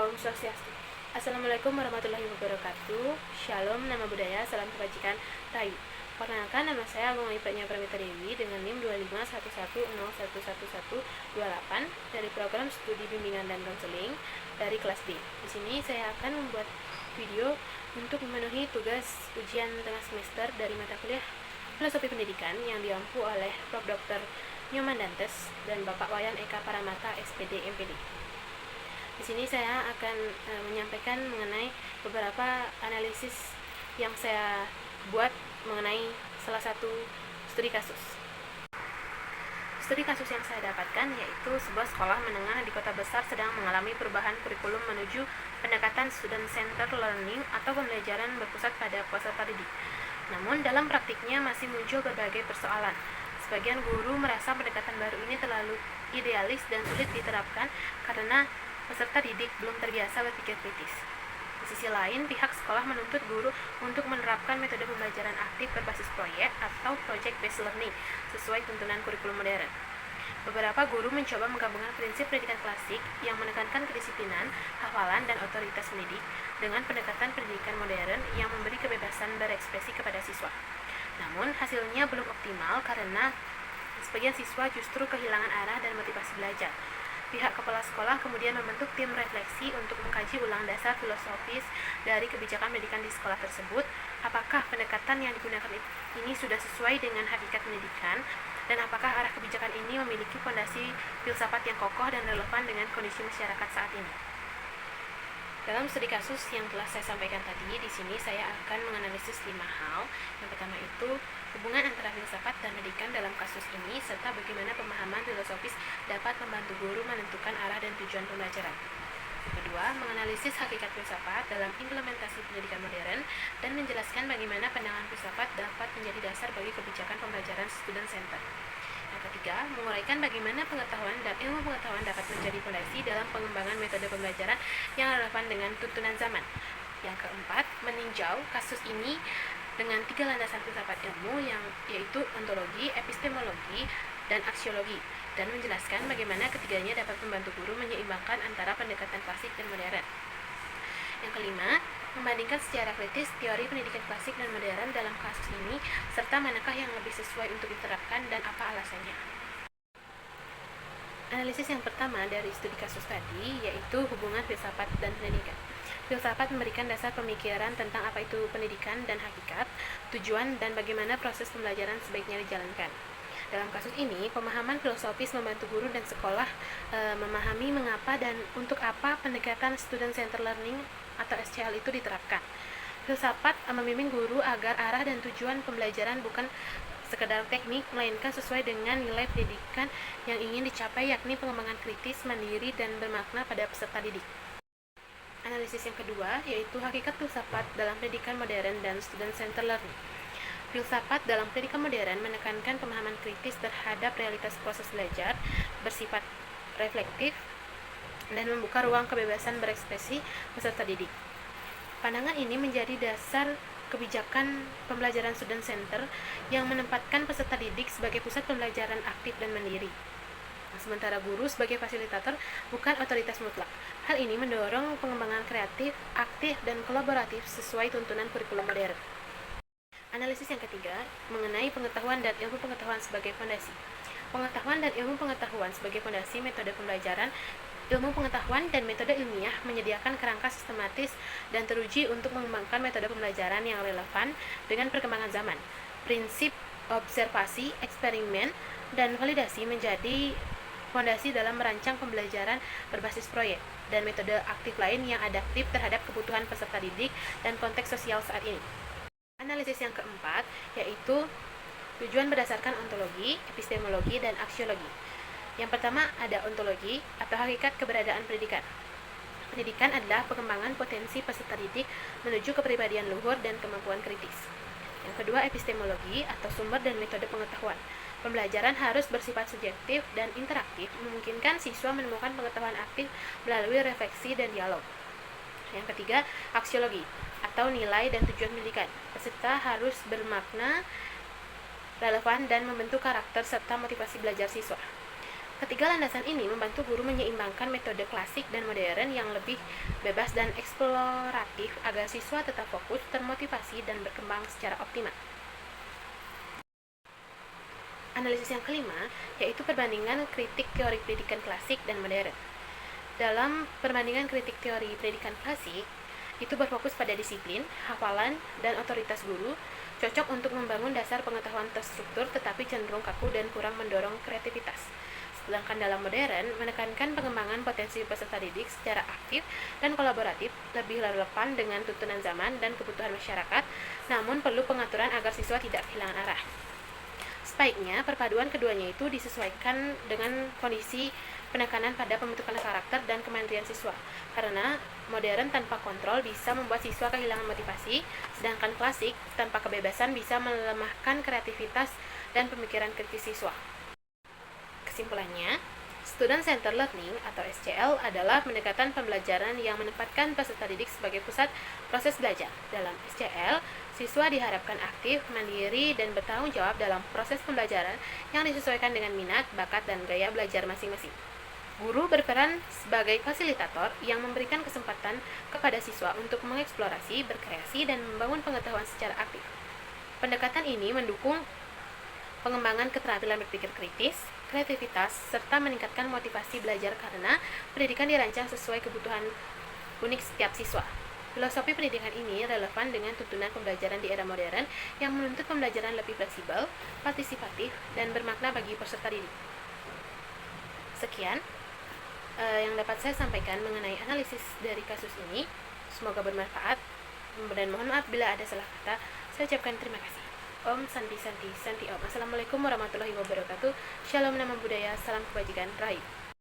Om Swastiastu. Assalamualaikum warahmatullahi wabarakatuh. Shalom, nama budaya, salam kebajikan, rayu. Perkenalkan, nama saya Agung Aipratnya Pramita Dewi dengan NIM 25110111128 dari program studi bimbingan dan konseling dari kelas D. Di sini saya akan membuat video untuk memenuhi tugas ujian tengah semester dari mata kuliah Filosofi Pendidikan yang diampu oleh Prof. Dr. Nyoman Dantes dan Bapak Wayan Eka Paramata, SPD, MPD. Di sini saya akan menyampaikan mengenai beberapa analisis yang saya buat mengenai salah satu studi kasus. Studi kasus yang saya dapatkan yaitu sebuah sekolah menengah di kota besar sedang mengalami perubahan kurikulum menuju pendekatan student center learning atau pembelajaran berpusat pada peserta didik. Namun dalam praktiknya masih muncul berbagai persoalan. Sebagian guru merasa pendekatan baru ini terlalu idealis dan sulit diterapkan karena peserta didik belum terbiasa berpikir kritis. Di sisi lain, pihak sekolah menuntut guru untuk menerapkan metode pembelajaran aktif berbasis proyek atau project-based learning sesuai tuntunan kurikulum modern. Beberapa guru mencoba menggabungkan prinsip pendidikan klasik yang menekankan kedisiplinan, hafalan, dan otoritas mendidik dengan pendekatan pendidikan modern yang memberi kebebasan berekspresi kepada siswa. Namun, hasilnya belum optimal karena sebagian siswa justru kehilangan arah dan motivasi belajar. Pihak kepala sekolah kemudian membentuk tim refleksi untuk mengkaji ulang dasar filosofis dari kebijakan pendidikan di sekolah tersebut. Apakah pendekatan yang digunakan ini sudah sesuai dengan hakikat pendidikan, dan apakah arah kebijakan ini memiliki fondasi filsafat yang kokoh dan relevan dengan kondisi masyarakat saat ini. Dalam studi kasus yang telah saya sampaikan tadi, di sini saya akan menganalisis 5 hal. Yang pertama itu hubungan antara filsafat dan pendidikan dalam kasus ini, serta bagaimana pemahaman filosofis dapat membantu guru menentukan arah dan tujuan pembelajaran. Yang kedua, menganalisis hakikat filsafat dalam implementasi pendidikan modern dan menjelaskan bagaimana pandangan filsafat dapat menjadi dasar bagi kebijakan pembelajaran student center. Yang ketiga, menguraikan bagaimana pengetahuan dan ilmu pengetahuan dapat menjadi fondasi dalam pengembangan metode pembelajaran yang relevan dengan tuntunan zaman. Yang keempat, meninjau kasus ini dengan 3 landasan filsafat ilmu yaitu ontologi, epistemologi, dan aksiologi, dan menjelaskan bagaimana ketiganya dapat membantu guru menyeimbangkan antara pendekatan klasik dan modern. Yang kelima, membandingkan secara kritis teori pendidikan klasik dan modern dalam kasus ini, serta manakah yang lebih sesuai untuk diterapkan dan apa alasannya. Analisis yang pertama dari studi kasus tadi yaitu hubungan filsafat dan pendidikan. Filsafat memberikan dasar pemikiran tentang apa itu pendidikan dan hakikat, tujuan, dan bagaimana proses pembelajaran sebaiknya dijalankan. Dalam kasus ini, pemahaman filosofis membantu guru dan sekolah memahami mengapa dan untuk apa pendekatan student center learning atau SCL itu diterapkan. Filsafat membimbing guru agar arah dan tujuan pembelajaran bukan sekedar teknik, melainkan sesuai dengan nilai pendidikan yang ingin dicapai, yakni pengembangan kritis, mandiri, dan bermakna pada peserta didik. Analisis yang kedua yaitu hakikat filsafat dalam pendidikan modern dan student center learning. Filsafat dalam pendidikan modern menekankan pemahaman kritis terhadap realitas proses belajar, bersifat reflektif, dan membuka ruang kebebasan berekspresi peserta didik. Pandangan ini menjadi dasar kebijakan pembelajaran student center yang menempatkan peserta didik sebagai pusat pembelajaran aktif dan mandiri, sementara guru sebagai fasilitator bukan otoritas mutlak. Hal ini mendorong pengembangan kreatif, aktif, dan kolaboratif sesuai tuntunan kurikulum modern. Analisis yang ketiga mengenai pengetahuan dan ilmu pengetahuan sebagai fondasi. Pengetahuan dan ilmu pengetahuan sebagai fondasi metode pembelajaran. Ilmu pengetahuan dan metode ilmiah menyediakan kerangka sistematis dan teruji untuk mengembangkan metode pembelajaran yang relevan dengan perkembangan zaman. Prinsip observasi, eksperimen, dan validasi menjadi fondasi dalam merancang pembelajaran berbasis proyek dan metode aktif lain yang adaptif terhadap kebutuhan peserta didik dan konteks sosial saat ini. Analisis yang keempat yaitu tujuan berdasarkan ontologi, epistemologi, dan aksiologi. Yang pertama ada ontologi atau hakikat keberadaan pendidikan. Pendidikan adalah pengembangan potensi peserta didik menuju kepribadian luhur dan kemampuan kritis. Yang kedua epistemologi atau sumber dan metode pengetahuan. Pembelajaran harus bersifat subjektif dan interaktif, memungkinkan siswa menemukan pengetahuan aktif melalui refleksi dan dialog. Yang ketiga, aksiologi atau nilai dan tujuan pendidikan. Peserta harus bermakna, relevan, dan membentuk karakter serta motivasi belajar siswa. Ketiga landasan ini membantu guru menyeimbangkan metode klasik dan modern yang lebih bebas dan eksploratif agar siswa tetap fokus, termotivasi, dan berkembang secara optimal. Analisis yang kelima yaitu perbandingan kritik teori pendidikan klasik dan modern. Dalam perbandingan kritik teori pendidikan klasik, itu berfokus pada disiplin, hafalan, dan otoritas guru, cocok untuk membangun dasar pengetahuan terstruktur tetapi cenderung kaku dan kurang mendorong kreativitas. Sedangkan dalam modern, menekankan pengembangan potensi peserta didik secara aktif dan kolaboratif, lebih relevan dengan tuntunan zaman dan kebutuhan masyarakat, namun perlu pengaturan agar siswa tidak kehilangan arah. Sebaiknya, perpaduan keduanya itu disesuaikan dengan kondisi penekanan pada pembentukan karakter dan kemandirian siswa, karena modern tanpa kontrol bisa membuat siswa kehilangan motivasi, sedangkan klasik tanpa kebebasan bisa melemahkan kreativitas dan pemikiran kritis siswa. Kesimpulannya, Student Centered Learning atau SCL adalah pendekatan pembelajaran yang menempatkan peserta didik sebagai pusat proses belajar. Dalam SCL, siswa diharapkan aktif, mandiri, dan bertanggung jawab dalam proses pembelajaran yang disesuaikan dengan minat, bakat, dan gaya belajar masing-masing. Guru berperan sebagai fasilitator yang memberikan kesempatan kepada siswa untuk mengeksplorasi, berkreasi, dan membangun pengetahuan secara aktif. Pendekatan ini mendukung pengembangan keterampilan berpikir kritis, kreativitas, serta meningkatkan motivasi belajar karena pendidikan dirancang sesuai kebutuhan unik setiap siswa. Filosofi pendidikan ini relevan dengan tuntunan pembelajaran di era modern yang menuntut pembelajaran lebih fleksibel, partisipatif, dan bermakna bagi peserta didik. Sekian yang dapat saya sampaikan mengenai analisis dari kasus ini. Semoga bermanfaat, dan mohon maaf bila ada salah kata. Saya ucapkan terima kasih. Om Santi Santi Santi Om. Assalamualaikum warahmatullahi wabarakatuh. Shalom nama budaya, salam kebajikan, rahayu.